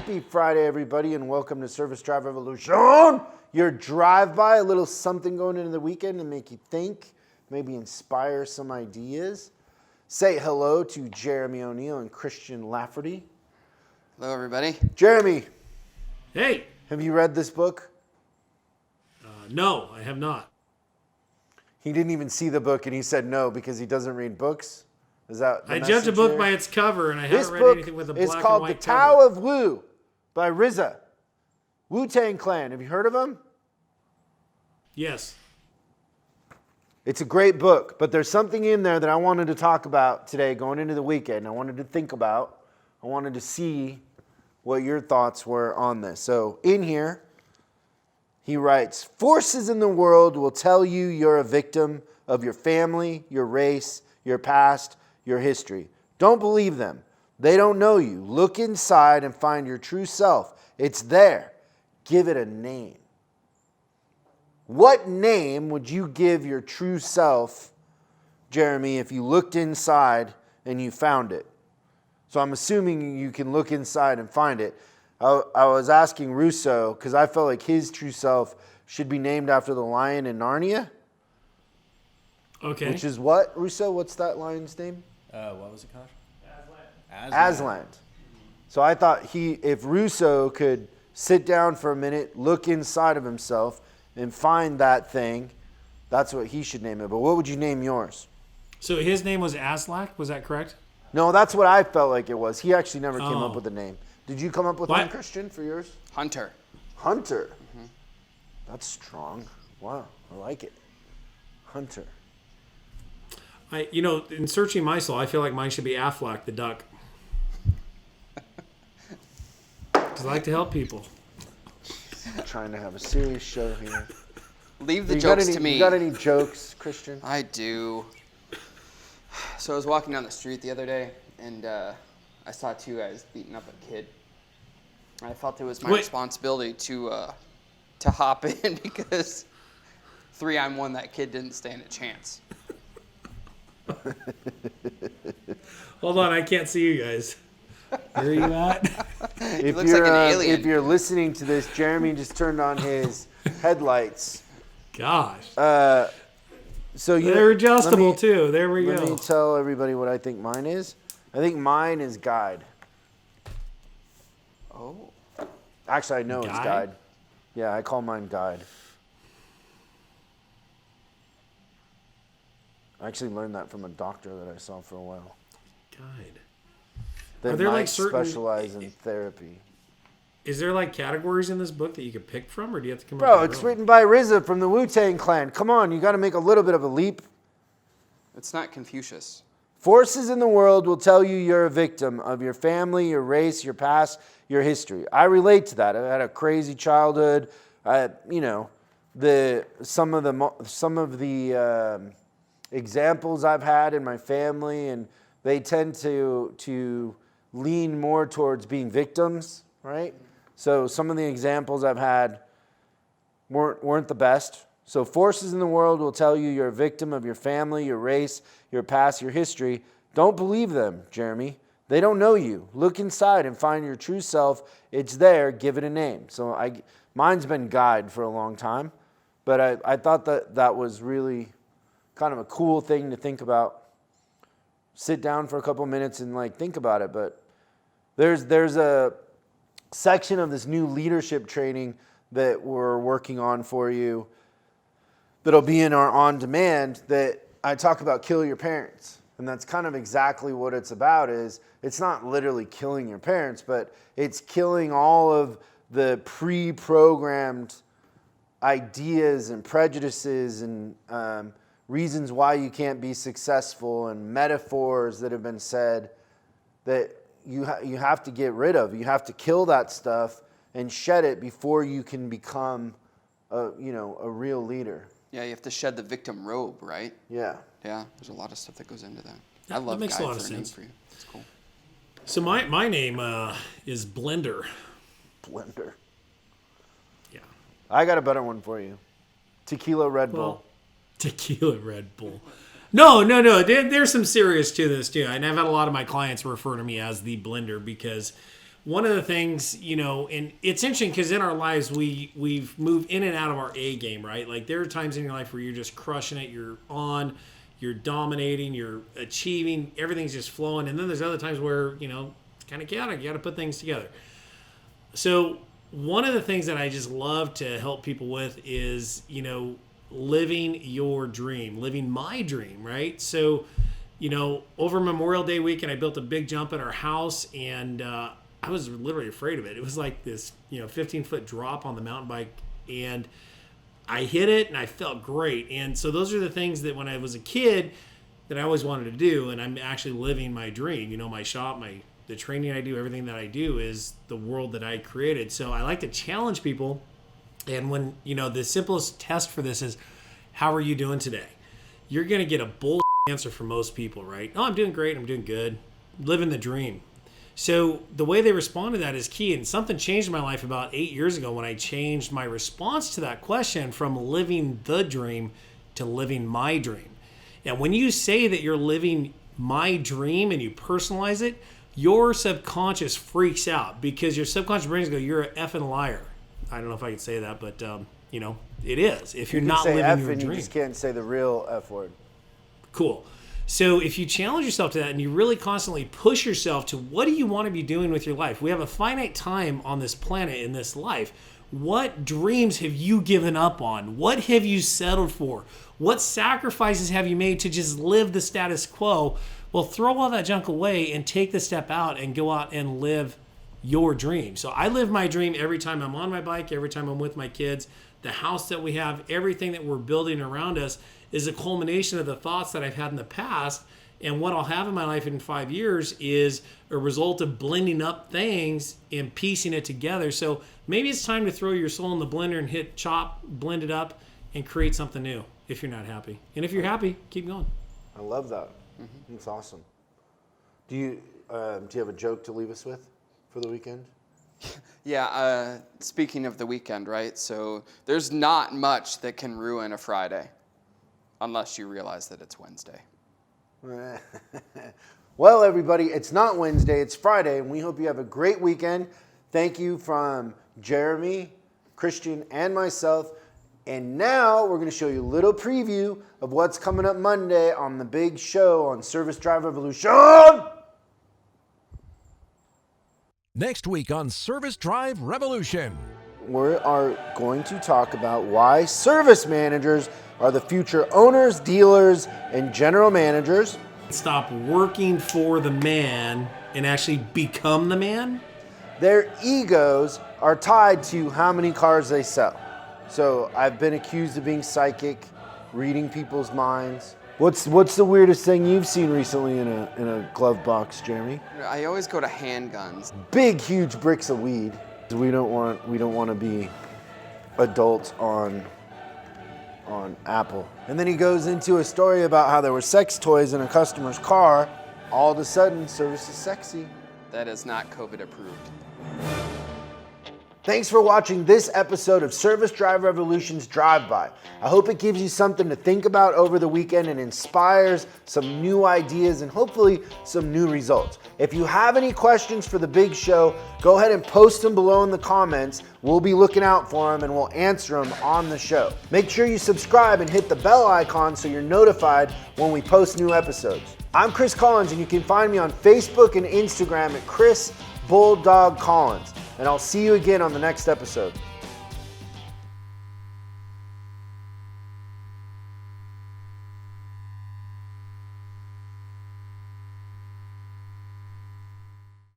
Happy Friday, everybody, and welcome to Service Drive Revolution. Your drive-by, a little something going into the weekend to make you think, maybe inspire some ideas. Say hello to Jeremy O'Neill and Christian Lafferty. Hello, everybody. Jeremy. Hey. Have you read this book? No, I have not. He didn't even see the book, and he said no because he doesn't read books. Is that the I judge a message book here? by its cover, and I This haven't read book anything with a is black and called The white Tao cover. of Wu by RZA. Wu-Tang Clan. Have you heard of him? Yes. It's a great book, but there's something in there that I wanted to talk about today going into the weekend. I wanted to think about. I wanted to see what your thoughts were on this. So in here, he writes, forces in the world will tell you you're a victim of your family, your race, your past, your history. Don't believe them. They don't know you. Look inside and find your true self. It's there. Give it a name. What name would you give your true self, Jeremy, if you looked inside and you found it? So I'm assuming you can look inside and find it. I was asking Russo because I felt like his true self should be named after the lion in Narnia. Okay. Which is what, Russo? What's that lion's name? What was it called? Aslan. So I thought if Russo could sit down for a minute, look inside of himself, and find that thing, that's what he should name it. But what would you name yours? So his name was Aslak, was that correct? No, that's what I felt like it was. He actually never came up Oh. with a name. Did you come up with What? one, Christian, for yours? Hunter. Hunter. That's strong. Wow, I like it. Hunter. In searching my soul, I feel like mine should be Aflac the duck. Because I like to help people. Trying to have a serious show here. Leave the You jokes got any, to me. You got any jokes, Christian? I do. So I was walking down the street the other day, and I saw two guys beating up a kid. I felt it was my Wait. responsibility to hop in because 3-on-1, that kid didn't stand a chance. Hold on, I can't see you guys. Where are you at? If looks like an alien. If you're listening to this, Jeremy just turned on his headlights. Gosh. So They're adjustable, let me- too. There we Let me go. tell everybody what I think mine is. I think mine is guide. Oh. Actually, I know it's Guide? guide. Yeah, I call mine guide. I actually learned that from a doctor that I saw for a while. Guide. That Are there, might like, certain- specialize in therapy. Is there like categories in this book that you could pick from, or do you have to come up Bro, with it's your own? written by RZA from the Wu-Tang Clan. Come on, you got to make a little bit of a leap. It's not Confucius. Forces in the world will tell you you're a victim of your family, your race, your past, your history. I relate to that. I had a crazy childhood. Some of the examples I've had in my family, and they tend to lean more towards being victims, right? So some of the examples I've had weren't the best. So forces in the world will tell you you're a victim of your family, your race, your past, your history. Don't believe them, Jeremy. They don't know you. Look inside and find your true self. It's there. Give it a name. So mine's been guide for a long time, but I thought that was really kind of a cool thing to think about. Sit down for a couple minutes and think about it. But there's a section of this new leadership training that we're working on for you that'll be in our on-demand that I talk about kill your parents. And that's kind of exactly what it's about. It's not literally killing your parents, but it's killing all of the pre-programmed ideas and prejudices and reasons why you can't be successful and metaphors that have been said that you have to get rid of. You have to kill that stuff and shed it before you can become a real leader. Yeah, you have to shed the victim robe, right? Yeah. Yeah, there's a lot of stuff that goes into that. That I love makes a Guide lot of for a name sense. for you. It's cool. So my name is Blender. Blender. Yeah. I got a better one for you. Tequila Red Bull. Well, tequila Red Bull. No. There's some serious to this too. And I've had a lot of my clients refer to me as the Blender because one of the things, and it's interesting because in our lives we've moved in and out of our A game, right? Like there are times in your life where you're just crushing it, you're dominating, you're achieving, everything's just flowing, and then there's other times where it's kind of chaotic. You got to put things together. So one of the things that I just love to help people with is living your dream, living my dream, right? So over Memorial Day weekend, I built a big jump at our house, and I was literally afraid of it. It was like this 15-foot drop on the mountain bike, and I hit it and I felt great. And so those are the things that when I was a kid that I always wanted to do, and I'm actually living my dream. My shop, the training I do, everything that I do is the world that I created. So I like to challenge people. And when, the simplest test for this is, how are you doing today? You're going to get a bull answer from most people, right? Oh, I'm doing great. I'm doing good. Living the dream. So the way they respond to that is key. And something changed in my life about 8 years ago when I changed my response to that question from living the dream to living my dream. And when you say that you're living my dream and you personalize it, your subconscious freaks out because your subconscious brains go, you're an effing liar. I don't know if I can say that, but it is. If you're not living F your and dream. you just can't say the real F word. Cool. So if you challenge yourself to that and you really constantly push yourself to what do you want to be doing with your life? We have a finite time on this planet in this life. What dreams have you given up on? What have you settled for? What sacrifices have you made to just live the status quo? Well, throw all that junk away and take the step out and go out and live your dream. So I live my dream every time I'm on my bike, every time I'm with my kids. The house that we have, everything that we're building around us is a culmination of the thoughts that I've had in the past. And what I'll have in my life in 5 years is a result of blending up things and piecing it together. So maybe it's time to throw your soul in the blender and hit chop, blend it up, and create something new if you're not happy. And if you're happy, keep going. I love that. That's awesome. Do you have a joke to leave us with for the weekend? Yeah, speaking of the weekend, right? So there's not much that can ruin a Friday unless you realize that it's Wednesday. Well, everybody, it's not Wednesday, it's Friday, and we hope you have a great weekend. Thank you from Jeremy, Christian, and myself. And now we're going to show you a little preview of what's coming up Monday on the big show on Service Drive Revolution. Next week on Service Drive Revolution. We are going to talk about why service managers are the future owners, dealers, and general managers. Stop working for the man and actually become the man. Their egos are tied to how many cars they sell. So I've been accused of being psychic, reading people's minds. What's the weirdest thing you've seen recently in a glove box, Jeremy? I always go to handguns. Big, huge bricks of weed. We don't want to be adults on Apple. And then he goes into a story about how there were sex toys in a customer's car. All of a sudden, service is sexy. That is not COVID approved. Thanks for watching this episode of Service Drive Revolution's Drive-By. I hope it gives you something to think about over the weekend and inspires some new ideas and hopefully some new results. If you have any questions for the big show, go ahead and post them below in the comments. We'll be looking out for them and we'll answer them on the show. Make sure you subscribe and hit the bell icon so you're notified when we post new episodes. I'm Chris Collins and you can find me on Facebook and Instagram at Chris Bulldog Collins. And I'll see you again on the next episode.